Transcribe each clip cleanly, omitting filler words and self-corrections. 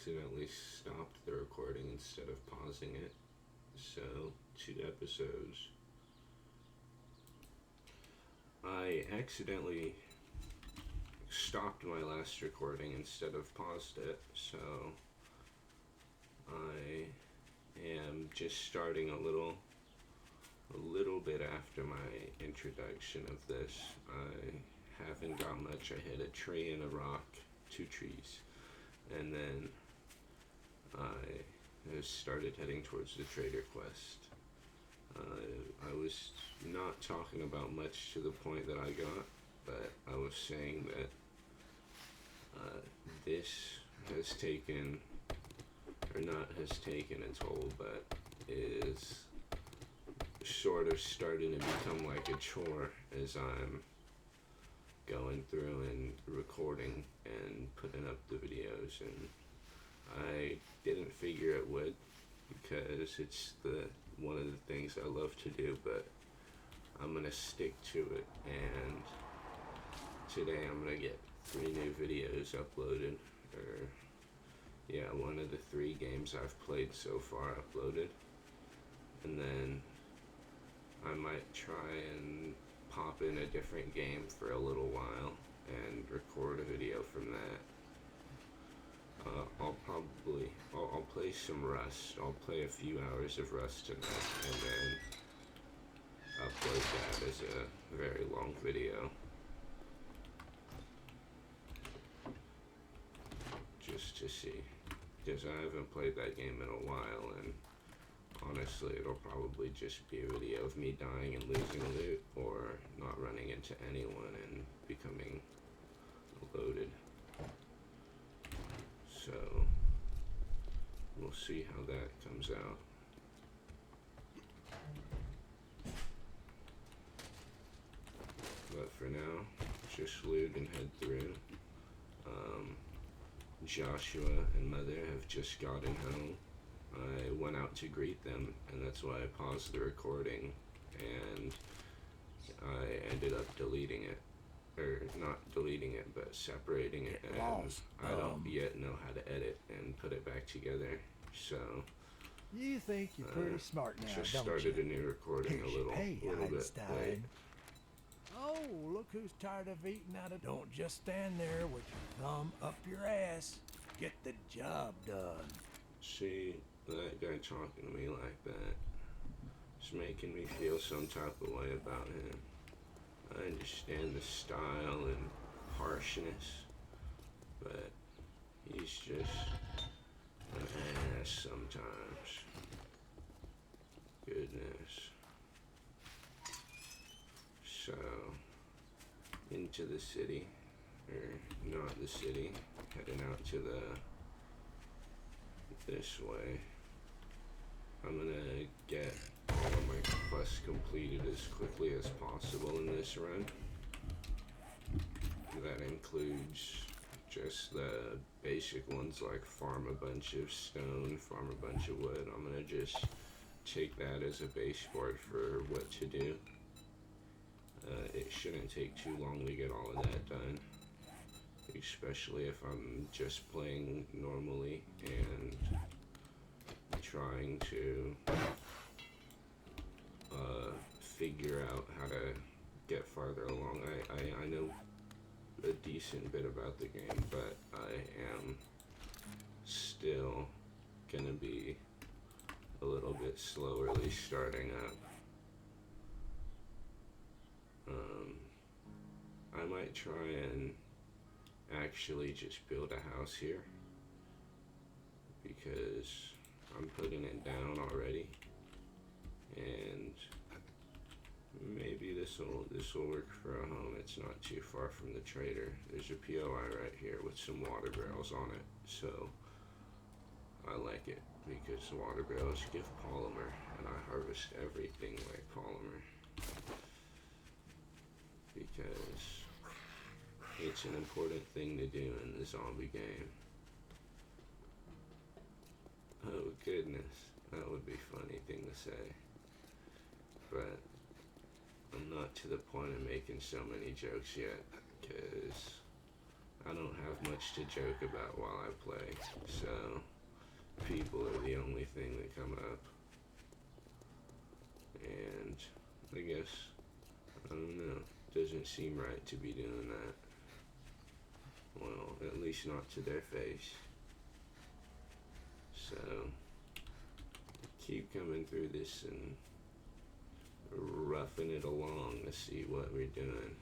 accidentally stopped the recording instead of pausing it. So, 2 episodes. I accidentally stopped my last recording instead of paused it, so I am just starting a little bit after my introduction of this. I haven't got much. I hit a tree and a rock, 2 trees, and then I started heading towards the Trader Quest. I was not talking about much to the point that I got, but I was saying that this has taken, or not has taken a toll, but is sort of starting to become like a chore as I'm going through and recording and putting up the videos, and I didn't figure it would, because it's one of the things I love to do, but I'm gonna stick to it, and today I'm gonna get 3 new videos uploaded, or yeah, one of the 3 games I've played so far uploaded, and then I might try and pop in a different game for a little while and record a video from that. I'll play some Rust. I'll play a few hours of Rust tonight, and then upload that as a very long video. Just to see, because I haven't played that game in a while, and honestly, it'll probably just be a video of me dying and losing loot, or not running into anyone and becoming loaded. So, we'll see how that comes out. But for now, just loot and head through. Joshua and Mother have just gotten home. I went out to greet them, and that's why I paused the recording, and I ended up deleting it. Or not deleting it, but separating it, and I don't yet know how to edit and put it back together, so you think you're pretty smart now, just don't started you? a new recording a little bit late. Oh, look who's tired of eating out of... Don't just stand there with your thumb up your ass. Get the job done. See, that guy talking to me like that, it's making me feel some type of way about him. I understand the style and harshness, but he's just an ass sometimes. Goodness. So, into the city, or not the city, heading out to this way. I'm gonna get all of my quests completed as quickly as possible in this run. That includes just the basic ones like farm a bunch of stone, farm a bunch of wood. I'm gonna just take that as a baseboard for what to do. It shouldn't take too long to get all of that done, especially if I'm just playing normally and trying to figure out how to get farther along. I know a decent bit about the game, but I am still gonna be a little bit slowerly starting up. I might try and actually just build a house here, because I'm putting it down already, and maybe this will work for a home. It's not too far from the trader. There's a POI right here with some water barrels on it, so I like it because water barrels give polymer, and I harvest everything like polymer because it's an important thing to do in the zombie game. Oh goodness, that would be a funny thing to say, but I'm not to the point of making so many jokes yet, because I don't have much to joke about while I play, so people are the only thing that come up. And I guess, I don't know, doesn't seem right to be doing that. Well, at least not to their face. So, keep coming through this and roughing it along to see what we're doing.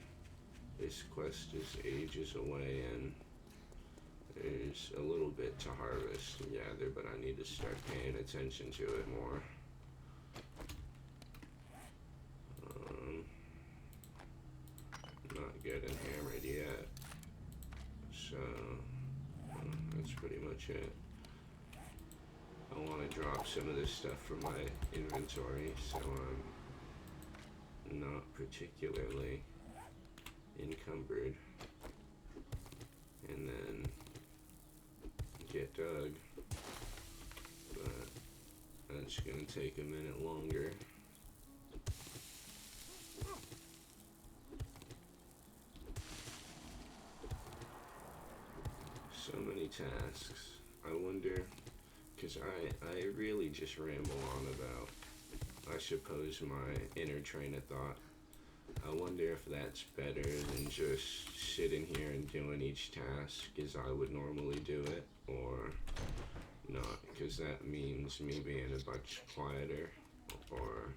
This quest is ages away and there's a little bit to harvest and gather, but I need to start paying attention to it more. Not getting hammered yet, so that's pretty much it. I want to drop some of this stuff from my inventory so I'm not particularly encumbered, and then get dug, but that's gonna take a minute longer. So many tasks. I wonder, because I really just ramble on about, I suppose, my inner train of thought. I wonder if that's better than just sitting here and doing each task as I would normally do it, or not, because that means me being a much quieter, or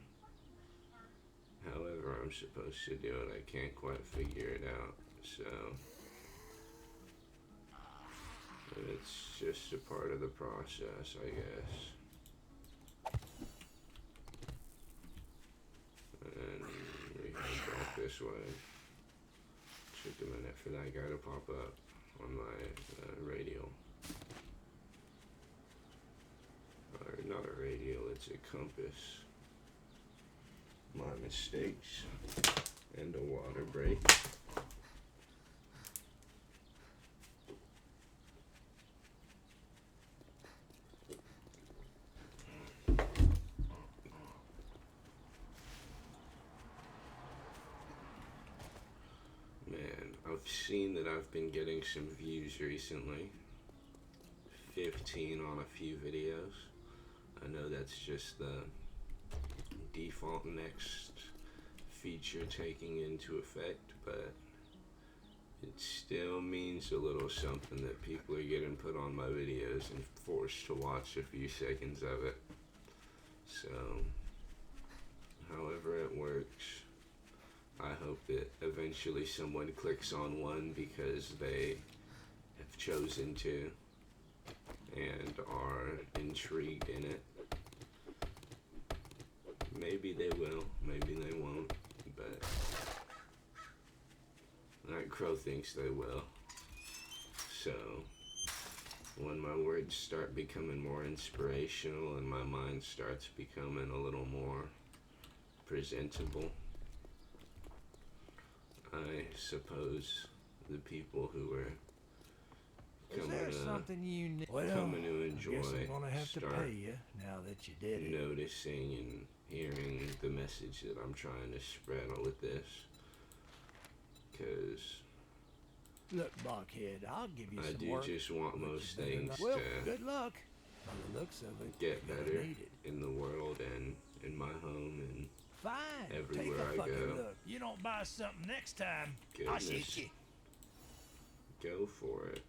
however I'm supposed to do it. I can't quite figure it out, so it's just a part of the process, I guess. And we head back this way. Took a minute for that guy to pop up on my radio. Or not a radio, it's a compass. My mistakes. And a water break. I've seen that I've been getting some views recently. 15 on a few videos. I know that's just the default next feature taking into effect, but it still means a little something that people are getting put on my videos and forced to watch a few seconds of it. So, however it works, I hope that eventually someone clicks on one because they have chosen to and are intrigued in it. Maybe they will, maybe they won't, but that crow thinks they will. So, when my words start becoming more inspirational and my mind starts becoming a little more presentable, I suppose the people who are coming to enjoy I guess I'm gonna have to pay you now that you did it. Noticing and hearing the message that I'm trying to spread with this. Because look, Buckhead, I'll give you I some do work. just want most things Well, to good luck. By the looks of it, get you're better gonna need it. in the world and in my home and Fine. everywhere Take a I fucking go. look. You don't buy something next time, I'll Goodness. shoot you. Go for it.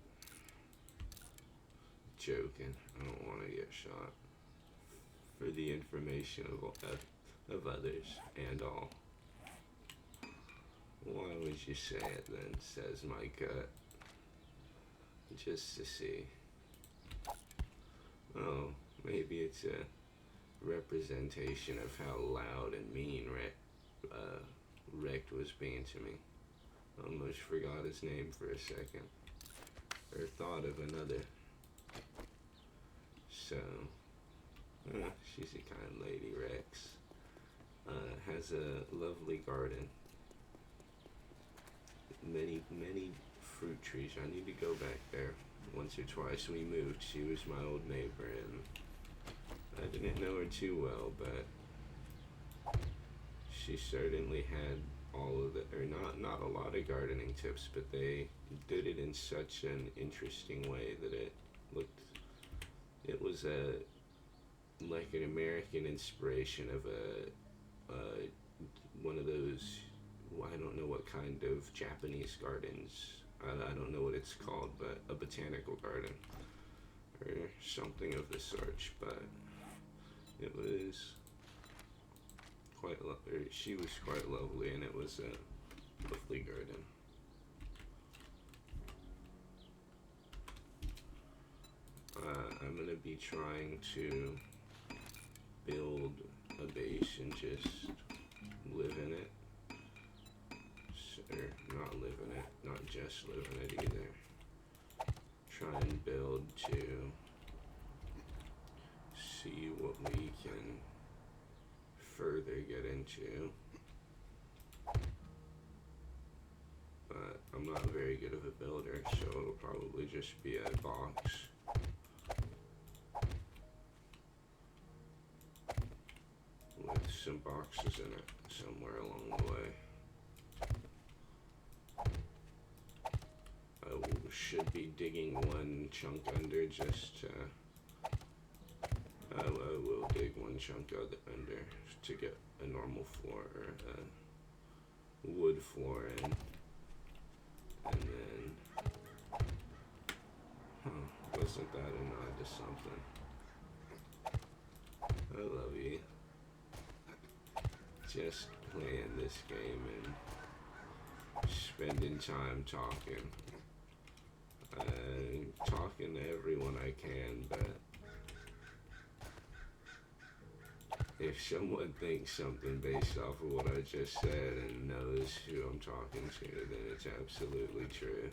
Joking. I don't want to get shot. For the information of others and all. Why would you say it then, says my gut. Just to see. Oh, maybe it's a representation of how loud and mean Rick was being to me. Almost forgot his name for a second. Or thought of another. So, she's a kind lady, Rex. Has a lovely garden. Many fruit trees. I need to go back there. Once or twice we moved. She was my old neighbor and I didn't know her too well, but she certainly had all of the, or not a lot of gardening tips, but did it in such an interesting way that looked, it was a like an American inspiration of one of those, I don't know what kind of Japanese gardens. I don't know what it's called, but a botanical garden or something of the sort. But it was she was quite lovely, and it was a lovely garden. I'm gonna be trying to build a base and just live in it. Or not live in it, not just live in it either. Try and build to see what we can further get into. But I'm not very good of a builder, so it'll probably just be a box. With some boxes in it somewhere along the way. I should be digging one chunk under just to, I will dig one chunk under to get a normal floor or a wood floor in. And then, wasn't that a nod to something? I love you. Just playing this game and spending time talking. Talking to everyone I can, but if someone thinks something based off of what I just said and knows who I'm talking to, then it's absolutely true.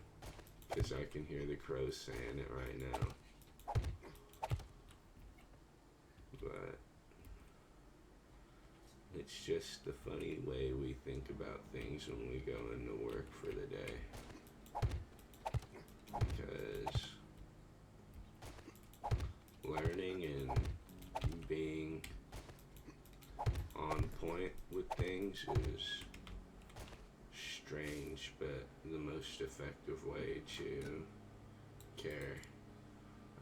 Because I can hear the crows saying it right now. But it's just the funny way we think about things when we go into work for the day. Because learning and being on point with things is strange, but the most effective way to care.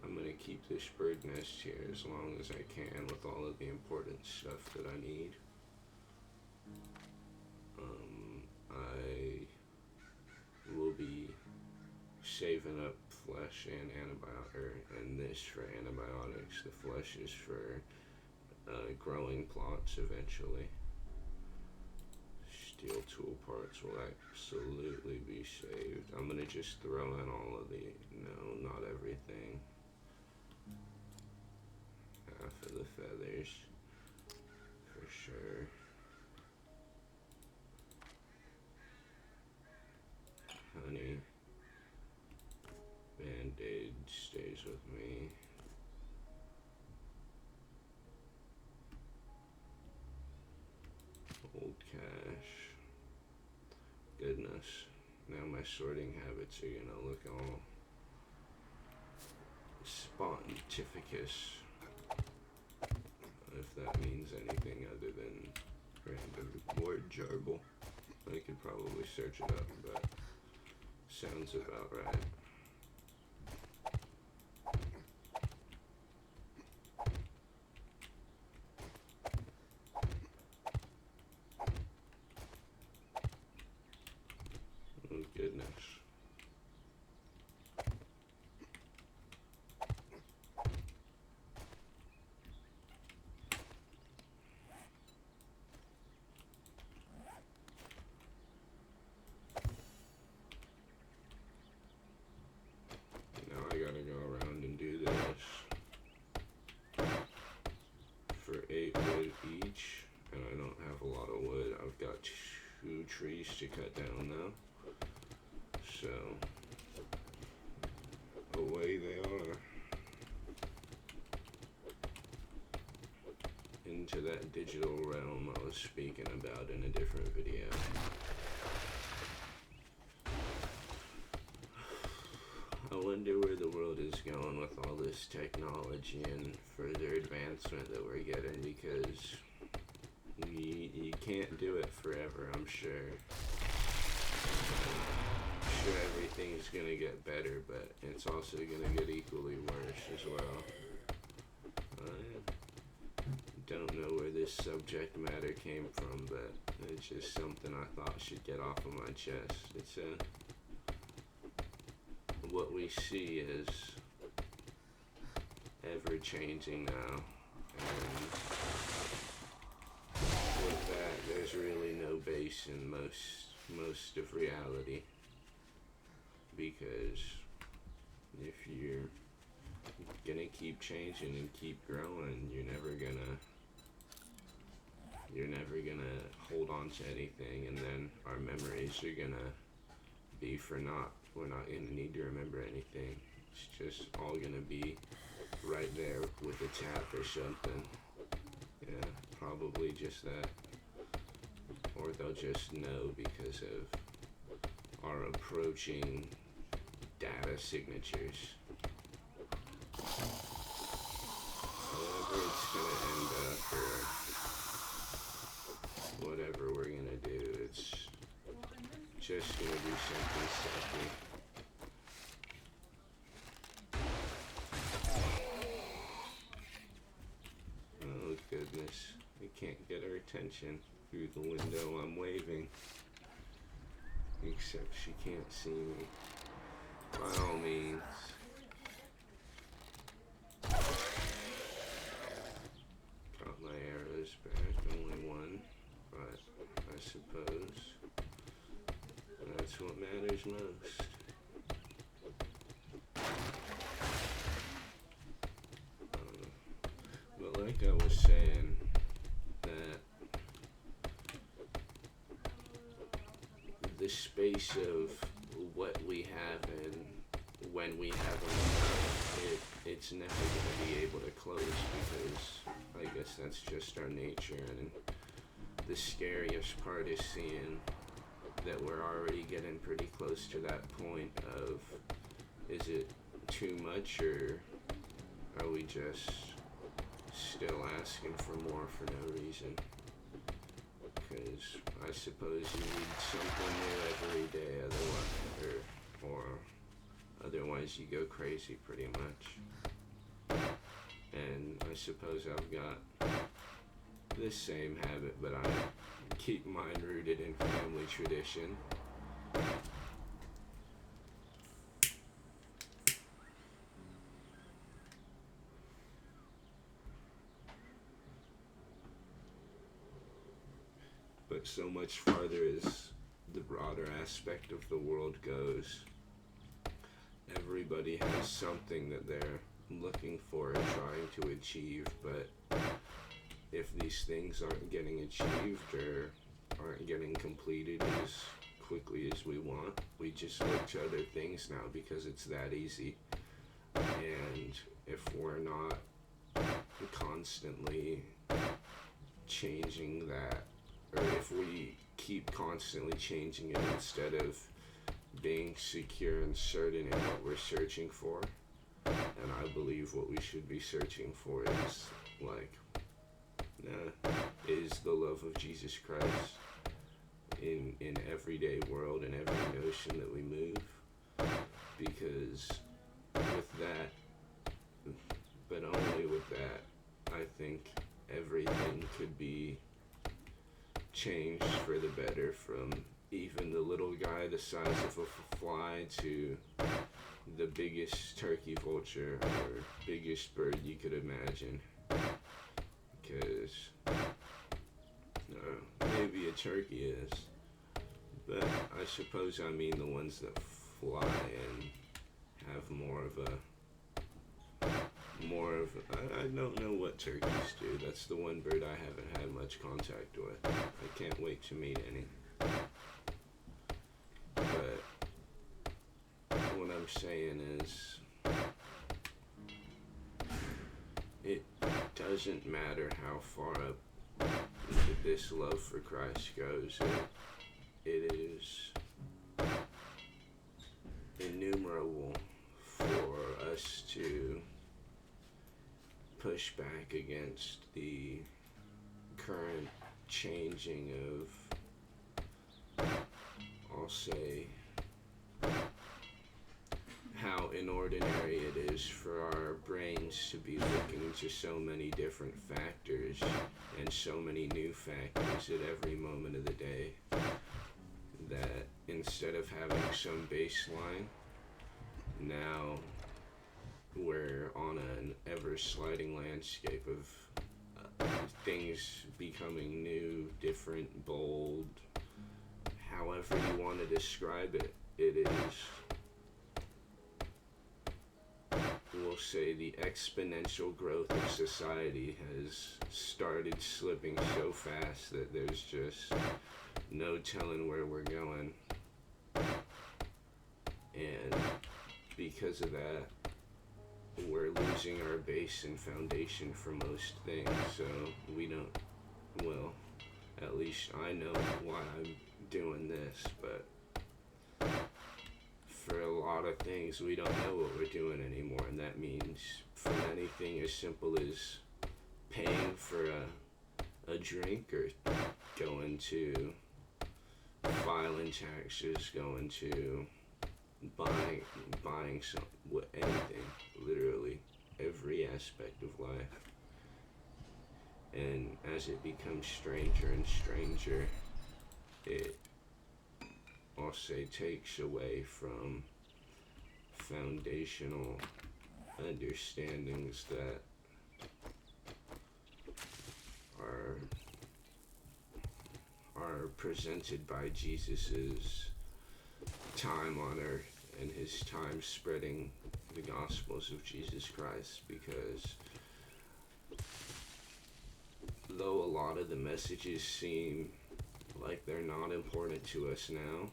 I'm gonna keep this bird nest here as long as I can with all of the important stuff that I need. I will be saving up flesh and and this for antibiotics. The flesh is for growing plots eventually. Steel tool parts will absolutely be saved. I'm gonna just throw in all of no, not everything. Half of the feathers, for sure. Honey. Band-Aid stays with me. Old cash. Goodness. Now my sorting habits are gonna look all spontificus. If that means anything other than random word jarble. I could probably search it up, but sounds about right. Oh, goodness. Now I gotta go around and do this for 8 wood each, and I don't have a lot of wood. I've got 2 trees to cut down now. So, away they are. Into that digital realm I was speaking about in a different video. I wonder where the world is going with all this technology and further advancement that we're getting, because you can't do it forever, I'm sure. sure everything's gonna get better, but it's also gonna get equally worse as well. I don't know where this subject matter came from, but it's just something I thought should get off of my chest. It's what we see is ever changing now, and with that, there's really no base in most of reality, because if you're gonna keep changing and keep growing, you're never gonna hold on to anything, and then our memories are gonna be for naught. We're not gonna need to remember anything. It's just all gonna be right there with a tap or something. Yeah, probably just that. Or they'll just know because of our approaching data signatures. However it's gonna end up, or whatever we're gonna do, it's just gonna be something sucky. Oh goodness, I can't get her attention through the window I'm waving. Except she can't see me. By all means. Got my arrows back, only one, but I suppose that's what matters most. But like I was saying, that the space of what we have and when we have enough, it's never going to be able to close, because I guess that's just our nature. And the scariest part is seeing that we're already getting pretty close to that point of, is it too much, or are we just still asking for more for no reason? Because I suppose you need something new every day, otherwise you go crazy pretty much. And I suppose I've got this same habit, but I keep mine rooted in family tradition. But so much farther as the broader aspect of the world goes, everybody has something that they're looking for and trying to achieve, but if these things aren't getting achieved or aren't getting completed as quickly as we want, we just look to other things now because it's that easy. And if we're not constantly changing that, or if we keep constantly changing it instead of being secure and certain in what we're searching for, and I believe what we should be searching for is is the love of Jesus Christ in everyday world and every notion that we move. Because with that, but only with that, I think everything could be changed for the better, from even the little guy the size of a fly to the biggest turkey vulture or biggest bird you could imagine. Because maybe a turkey is, but I suppose I mean the ones that fly and have more of I don't know what turkeys do. That's the one bird I haven't had much contact with. I can't wait to meet any. But what I'm saying is, it doesn't matter how far up this love for Christ goes. It is innumerable for us to push back against the current changing of, I'll say, how inordinary it is for our brains to be looking to so many different factors and so many new factors at every moment of the day, that instead of having some baseline, now we're on an ever sliding landscape of things becoming new, different, bold, however you want to describe it. It is, we'll say, the exponential growth of society has started slipping so fast that there's just no telling where we're going. And because of that, we're losing our base and foundation for most things. So we don't, well, at least I know why I'm doing this, but for a lot of things we don't know what we're doing anymore, and that means from anything as simple as paying for a drink, or going to filing taxes, going to buying some, anything, literally every aspect of life. And as it becomes stranger and stranger, it, I'll say, takes away from foundational understandings that are presented by Jesus's time on earth and his time spreading the gospels of Jesus Christ. Because though a lot of the messages seem like they're not important to us now,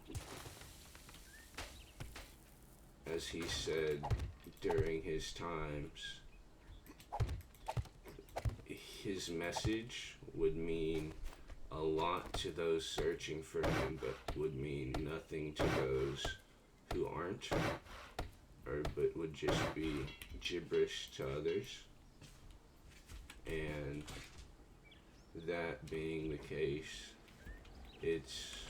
as he said during his times, his message would mean a lot to those searching for him, but would mean nothing to those who aren't, but would just be gibberish to others. And that being the case, it's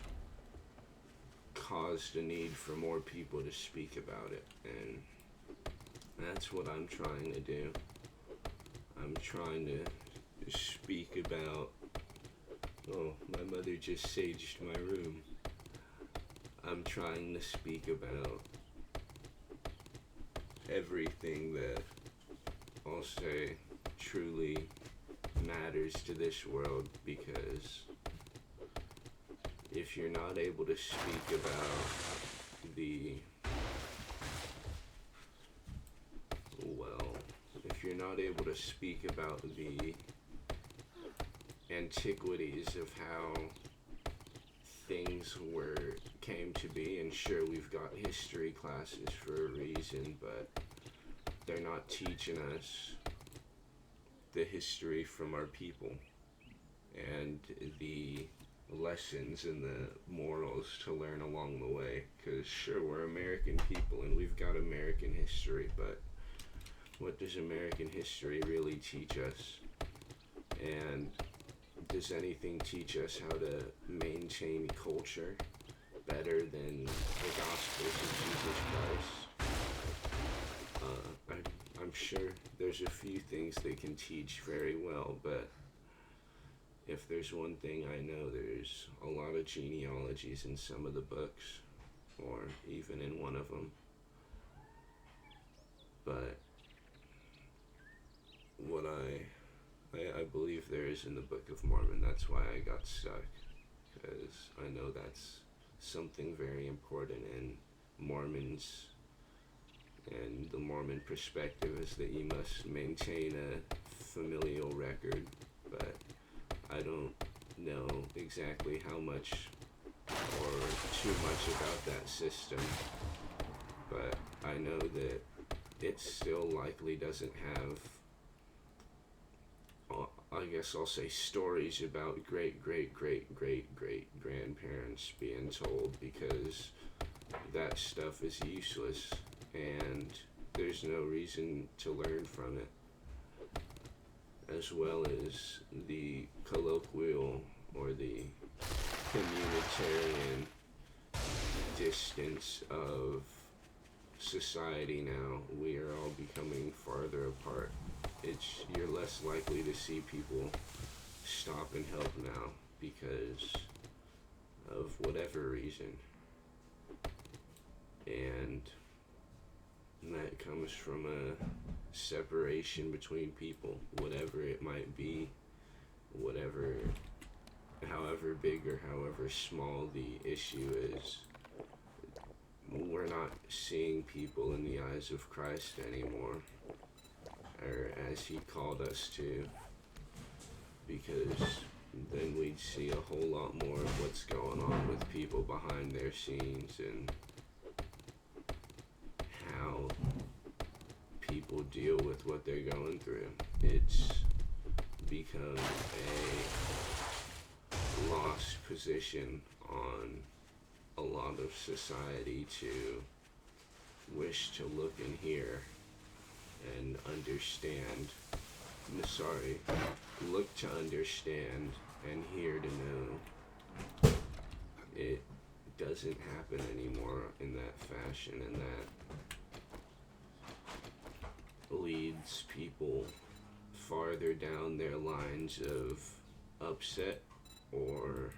caused a need for more people to speak about it, and that's what I'm trying to do. I'm trying to speak about, oh, my mother just saged my room. I'm trying to speak about everything that I'll say truly matters to this world, because if you're not able to speak about if you're not able to speak about the antiquities of how things came to be, and sure, we've got history classes for a reason, but they're not teaching us the history from our people and the lessons and the morals to learn along the way. Because sure, we're American people and we've got American history, but what does American history really teach us? And does anything teach us how to maintain culture better than the Gospels of Jesus Christ? I'm sure there's a few things they can teach very well, but if there's one thing I know, there's a lot of genealogies in some of the books, or even in one of them. But what I believe there is in the Book of Mormon, that's why I got stuck, because I know that's something very important, and Mormons and the Mormon perspective is that you must maintain a familial record, but I don't know exactly how much or too much about that system, but I know that it still likely doesn't have, I guess I'll say, stories about great grandparents being told, because that stuff is useless and there's no reason to learn from it. As well as the colloquial or the communitarian distance of society now, we are all becoming farther apart. You're less likely to see people stop and help now because of whatever reason. And that comes from a separation between people, whatever it might be, whatever, however big or however small the issue is. We're not seeing people in the eyes of Christ anymore, or as he called us to, because then we'd see a whole lot more of what's going on with people behind their scenes and how people deal with what they're going through. It's become a lost position on a lot of society to wish to look and hear and understand. Look to understand and hear to know. It doesn't happen anymore in that fashion, and that leads people farther down their lines of upset, or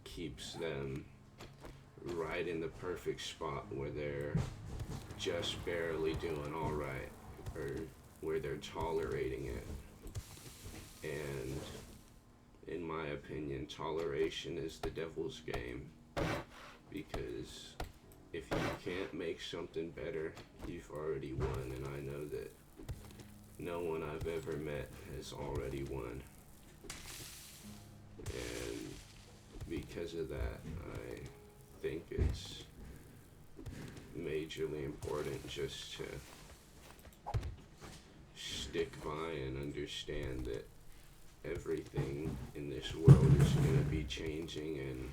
keeps them right in the perfect spot where they're just barely doing all right, or where they're tolerating it. And in my opinion, toleration is the devil's game, because if you can't make something better, you've already won. And I know that no one I've ever met has already won. And because of that, I think it's majorly important just to stick by and understand that everything in this world is going to be changing and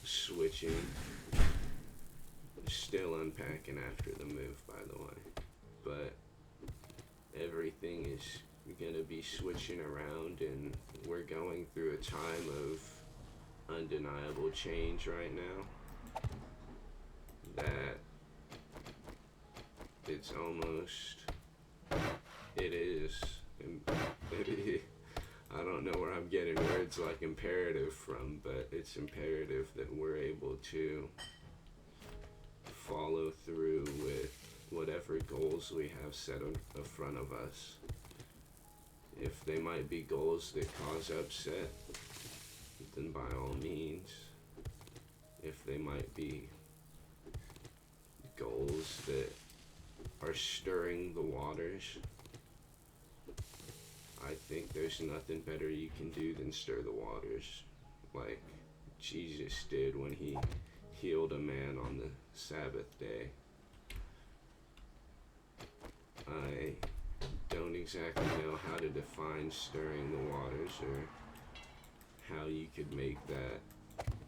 switching. Still unpacking after the move, by the way. But everything is going to be switching around, and we're going through a time of undeniable change right now. That it's almost, it is, I don't know where I'm getting words like imperative from, but it's imperative that we're able to follow through with whatever goals we have set in front of us. If they might be goals that cause upset, then by all means. If they might be goals that are stirring the waters, I think there's nothing better you can do than stir the waters, like Jesus did when he healed a man on the Sabbath day. I don't exactly know how to define stirring the waters, or how you could make that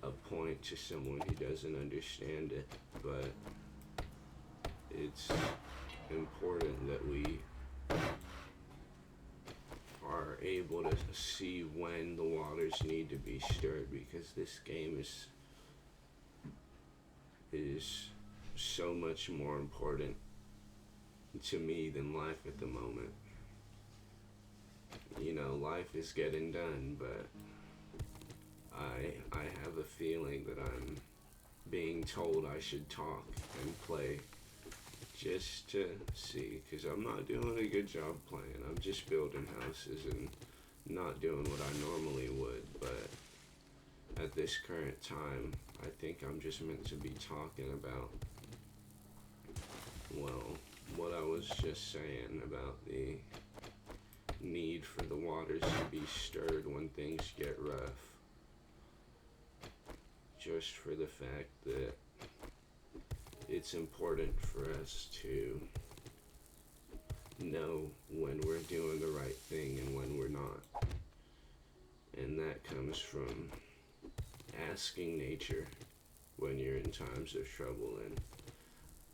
a point to someone who doesn't understand it, but it's important that we are able to see when the waters need to be stirred, because this game is so much more important to me than life at the moment. You know, life is getting done, but I have a feeling that I'm being told I should talk and play just to see, because I'm not doing a good job playing. I'm just building houses and not doing what I normally would, but at this current time, I think I'm just meant to be talking about, well, what I was just saying about the need for the waters to be stirred when things get rough. Just for the fact that it's important for us to know when we're doing the right thing and when we're not. And that comes from asking nature when you're in times of trouble. And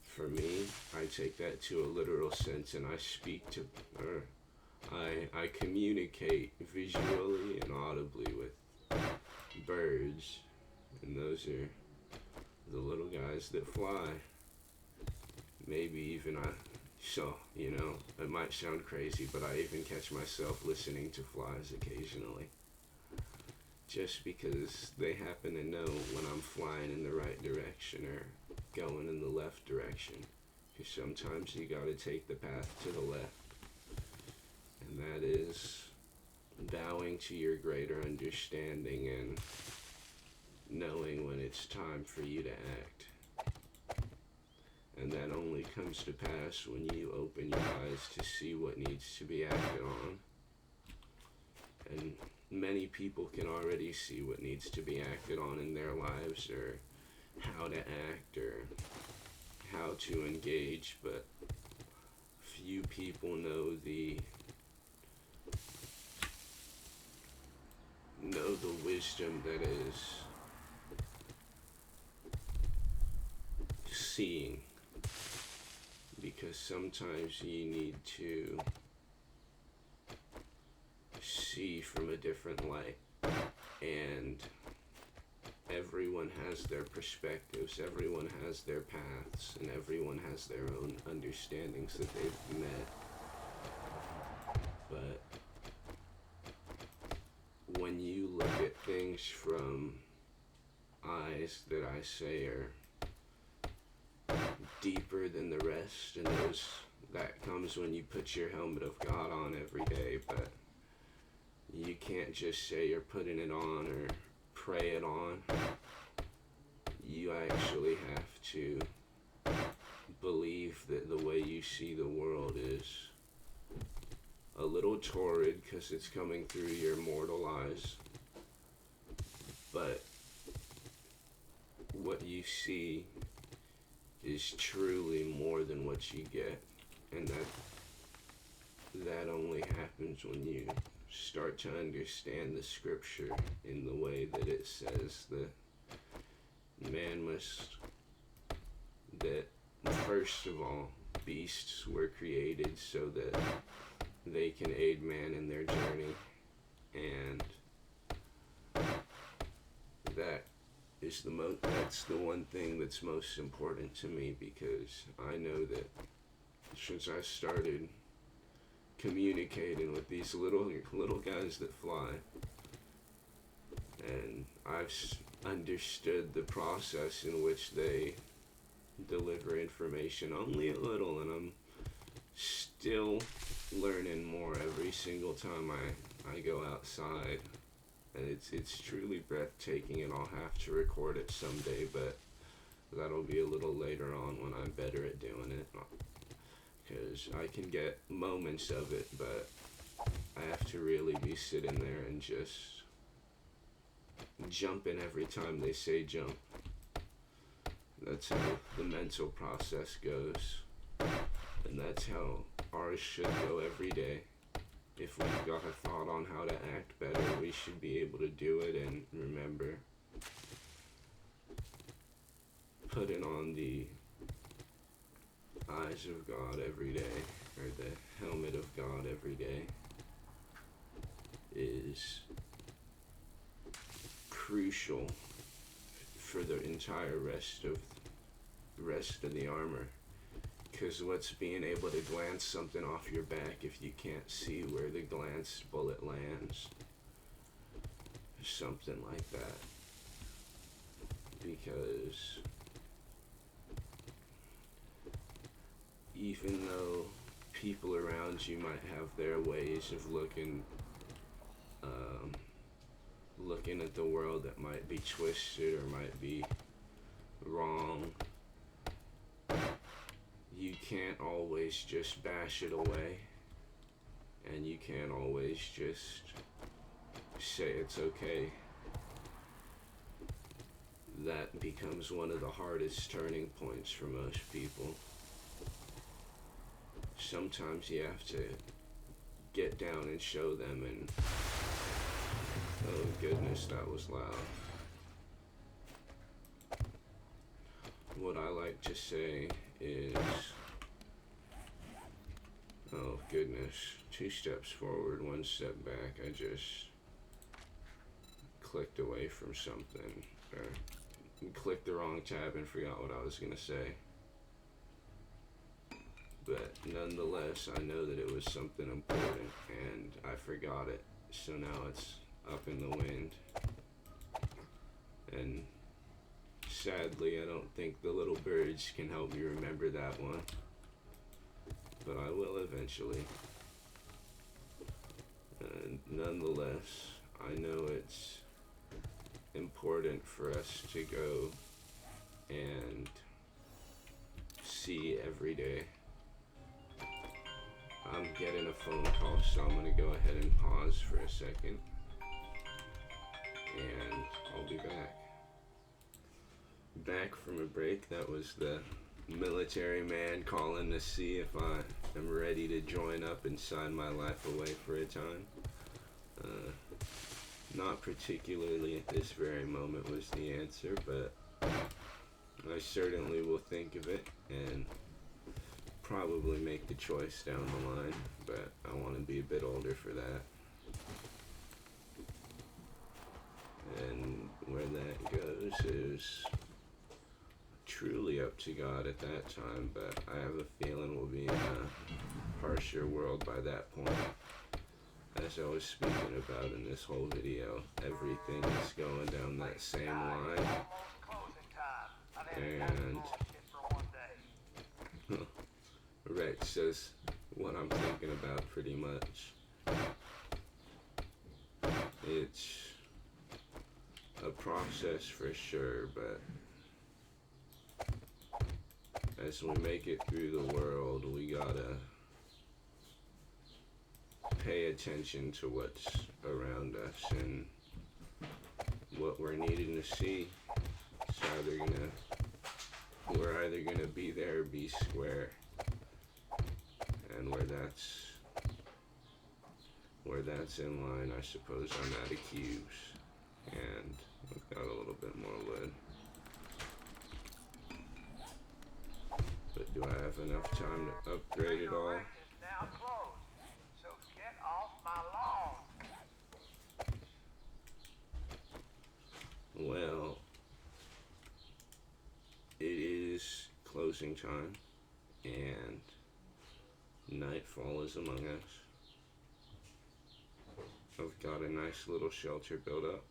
for me, I take that to a literal sense, and I speak to, or I communicate visually and audibly with birds, and those are the little guys that fly. maybe even so, it might sound crazy, but I even catch myself listening to flies occasionally. Just because they happen to know when I'm flying in the right direction or going in the left direction. Because sometimes you gotta take the path to the left. And that is bowing to your greater understanding and knowing when it's time for you to act. And that only comes to pass when you open your eyes to see what needs to be acted on. And many people can already see what needs to be acted on in their lives, or how to act, or how to engage, but few people know the wisdom that is seeing, because sometimes you need to see from a different light, and everyone has their perspectives, everyone has their paths, and everyone has their own understandings that they've met. But when you look at things from eyes that I say are deeper than the rest, and that comes when you put your helmet of God on every day, but you can't just say you're putting it on or pray it on. You actually have to believe that the way you see the world is a little torrid because it's coming through your mortal eyes, but what you see is truly more than what you get, and that only happens when you start to understand the scripture in the way that it says that first of all, beasts were created so that they can aid man in their journey, and that's the one thing that's most important to me, because I know that since I started communicating with these little guys that fly, and I've understood the process in which they deliver information only a little, and I'm still learning more every single time I go outside, and it's truly breathtaking, and I'll have to record it someday, but that'll be a little later on when I'm better at doing it, because I can get moments of it, but I have to really be sitting there and just jumping every time they say jump. That's how the mental process goes, and that's how ours should go every day. If we've got a thought on how to act better, we should be able to do it, and remember, putting on the eyes of God every day, or the helmet of God every day, is crucial for the entire rest of the armor. Because what's being able to glance something off your back if you can't see where the glanced bullet lands? Something like that. Because even though people around you might have their ways of looking at the world that might be twisted or might be wrong, you can't always just bash it away, and you can't always just say it's okay. That becomes one of the hardest turning points for most people. Sometimes you have to get down and show them, and oh goodness, that was loud. What I like to say is, oh goodness, 2 steps forward, 1 step back. I just clicked away from something, or clicked the wrong tab and forgot what I was gonna say. But nonetheless, I know that it was something important and I forgot it. So now it's up in the wind. And sadly, I don't think the little birds can help me remember that one. But I will eventually. And nonetheless, I know it's important for us to go and see every day. I'm getting a phone call, so I'm going to go ahead and pause for a second. And I'll be back. Back from a break. That was the military man calling to see if I am ready to join up and sign my life away for a time. Not particularly at this very moment was the answer, but I certainly will think of it and probably make the choice down the line, but I want to be a bit older for that. And where that goes is truly up to God at that time, but I have a feeling we'll be in a harsher world by that point. As I was speaking about in this whole video, everything is going down that same line. And Rex says what I'm thinking about pretty much. It's a process for sure, but as we make it through the world, we gotta pay attention to what's around us and what we're needing to see. We're either gonna be there or be square. And where that's in line, I suppose I'm out of cubes. And I've got a little bit more wood. But do I have enough time to upgrade it all? Well, it is closing time, and nightfall is among us. I've got a nice little shelter built up,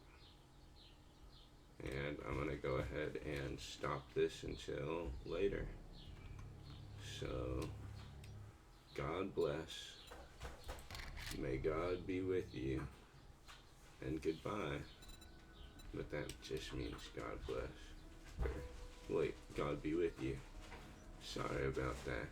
and I'm gonna go ahead and stop this until later. So, God bless. May God be with you, and goodbye. But that just means God bless. Wait, God be with you. Sorry about that.